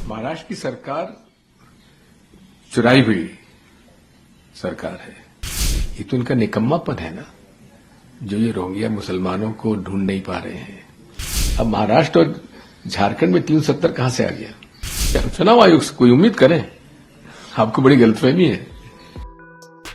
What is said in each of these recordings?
महाराष्ट्र की सरकार चुराई हुई सरकार है। ये तो उनका निकम्मापन है ना, जो ये रोहिंग्या मुसलमानों को ढूंढ नहीं पा रहे हैं। अब महाराष्ट्र और झारखंड में 370 कहां से आ गया? क्या चुनाव आयोग से कोई उम्मीद करें? आपको बड़ी गलतफहमी है।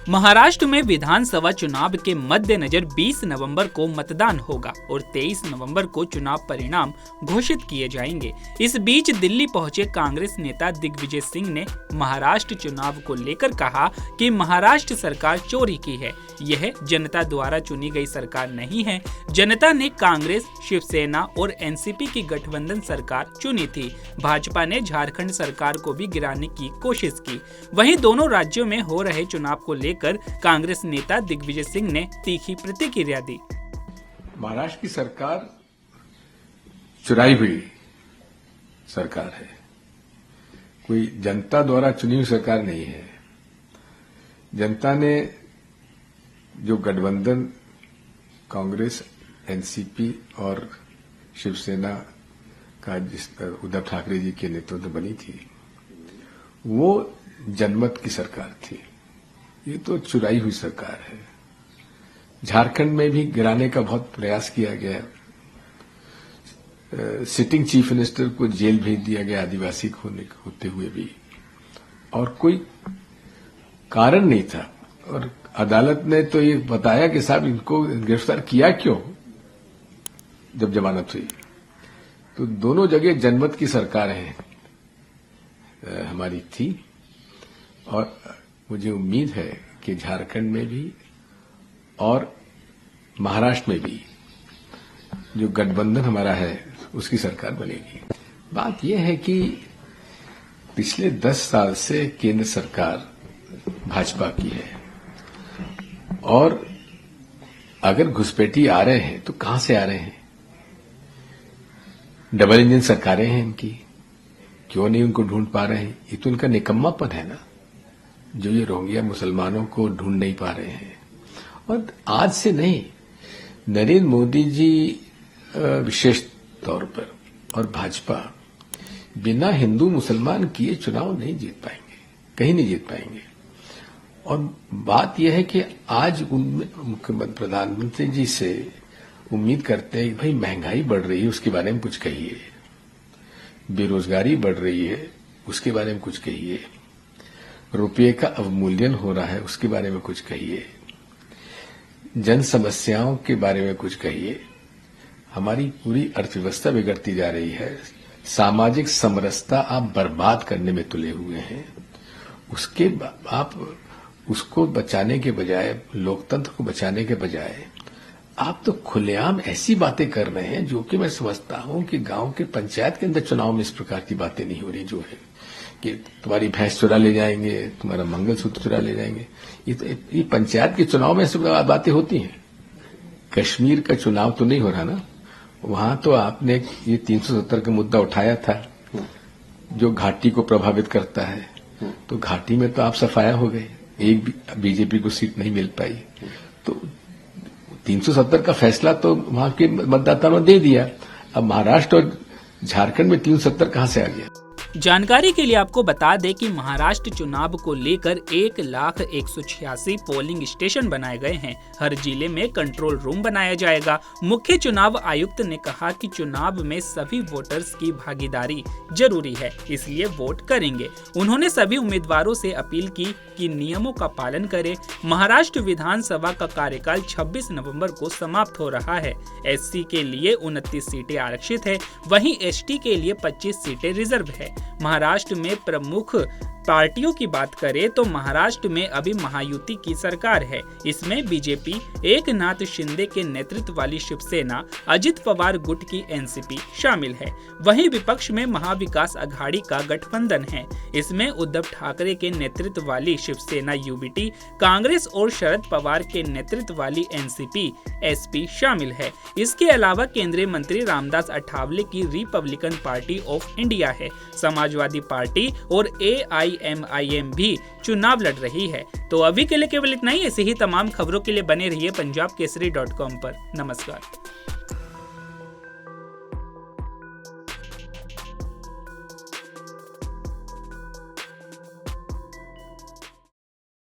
महाराष्ट्र में विधानसभा चुनाव के मद्देनजर 20 नवंबर को मतदान होगा और 23 नवंबर को चुनाव परिणाम घोषित किए जाएंगे। इस बीच दिल्ली पहुंचे कांग्रेस नेता दिग्विजय सिंह ने महाराष्ट्र चुनाव को लेकर कहा कि महाराष्ट्र सरकार चोरी की है। यह जनता द्वारा चुनी गई सरकार नहीं है। जनता ने कांग्रेस, शिवसेना और एनसीपी की गठबंधन सरकार चुनी थी। भाजपा ने झारखंड सरकार को भी गिराने की कोशिश की। वहीं दोनों राज्यों में हो रहे चुनाव को लेकर कांग्रेस नेता दिग्विजय सिंह ने तीखी प्रतिक्रिया दी। महाराष्ट्र की सरकार चुराई हुई सरकार है, कोई जनता द्वारा चुनी हुई सरकार नहीं है। जनता ने जो गठबंधन कांग्रेस, एनसीपी और शिवसेना का जिस उद्धव ठाकरे जी के नेतृत्व बनी थी, वो जनमत की सरकार थी। ये तो चुराई हुई सरकार है। झारखंड में भी गिराने का बहुत प्रयास किया गया। सिटिंग चीफ मिनिस्टर को जेल भेज दिया गया आदिवासी होते हुए भी, और कोई कारण नहीं था। और अदालत ने तो ये बताया कि साहब इनको गिरफ्तार किया क्यों जब जमानत हुई। तो दोनों जगह जनमत की सरकारें हमारी थी, और मुझे उम्मीद है कि झारखंड में भी और महाराष्ट्र में भी जो गठबंधन हमारा है उसकी सरकार बनेगी। बात यह है कि पिछले 10 साल से केंद्र सरकार भाजपा की है, और अगर घुसपैठी आ रहे हैं तो कहां से आ रहे हैं? डबल इंजन सरकारें हैं इनकी, क्यों नहीं उनको ढूंढ पा रहे हैं? ये तो उनका निकम्मापन है ना, जो ये रोहिंग्या मुसलमानों को ढूंढ नहीं पा रहे हैं। और आज से नहीं, नरेंद्र मोदी जी विशेष तौर पर और भाजपा बिना हिंदू मुसलमान किए चुनाव नहीं जीत पाएंगे, कहीं नहीं जीत पाएंगे। और बात यह है कि आज मुख्यमंत्री प्रधानमंत्री जी से उम्मीद करते हैं कि भाई महंगाई बढ़ रही है, उसके बारे में कुछ कहिए। बेरोजगारी बढ़ रही है, उसके बारे में कुछ कहिए। रुपये का अवमूल्यन हो रहा है, उसके बारे में कुछ कहिए। जन समस्याओं के बारे में कुछ कहिए। हमारी पूरी अर्थव्यवस्था बिगड़ती जा रही है, सामाजिक समरसता आप बर्बाद करने में तुले हुए हैं। आप उसको बचाने के बजाय, लोकतंत्र को बचाने के बजाय आप तो खुलेआम ऐसी बातें कर रहे हैं जो कि मैं समझता हूं कि गांव के पंचायत के अंदर चुनाव में इस प्रकार की बातें नहीं हो रही, जो है कि तुम्हारी भैंस चुरा ले जाएंगे, तुम्हारा मंगलसूत्र चुरा ले जाएंगे। ये पंचायत के चुनाव में ऐसी बातें होती हैं। कश्मीर का चुनाव तो नहीं हो रहा ना, वहां तो आपने ये 370 का मुद्दा उठाया था जो घाटी को प्रभावित करता है, तो घाटी में तो आप सफाया हो गए, एक भी बीजेपी को सीट नहीं मिल पाई। तो 370 का फैसला तो वहां के मतदाताओं ने दे दिया। अब महाराष्ट्र और झारखंड में 370 कहां से आ गया? जानकारी के लिए आपको बता दें कि महाराष्ट्र चुनाव को लेकर 1,186 पोलिंग स्टेशन बनाए गए हैं। हर जिले में कंट्रोल रूम बनाया जाएगा। मुख्य चुनाव आयुक्त ने कहा कि चुनाव में सभी वोटर्स की भागीदारी जरूरी है, इसलिए वोट करेंगे। उन्होंने सभी उम्मीदवारों से अपील की कि नियमों का पालन करें। महाराष्ट्र विधानसभा का कार्यकाल 26 नवंबर को समाप्त हो रहा है। एससी के लिए 29 सीटें आरक्षित है, वहीं एसटी के लिए 25 सीटें रिजर्व है। महाराष्ट्र में प्रमुख पार्टियों की बात करें तो महाराष्ट्र में अभी महायुति की सरकार है। इसमें बीजेपी, एकनाथ शिंदे के नेतृत्व वाली शिवसेना, अजित पवार गुट की एनसीपी शामिल है। वहीं विपक्ष में महाविकास अघाड़ी का गठबंधन है। इसमें उद्धव ठाकरे के नेतृत्व वाली शिवसेना यूबीटी, कांग्रेस और शरद पवार के नेतृत्व वाली एनसीपी एसपी शामिल है। इसके अलावा केंद्रीय मंत्री रामदास अठावले की रिपब्लिकन पार्टी ऑफ इंडिया है। समाजवादी पार्टी और AIMIM भी चुनाव लड़ रही है। तो अभी के लिए केवल इतना ही। ऐसे ही तमाम खबरों के लिए बने रहिए पंजाबकेसरी.com पर। नमस्कार।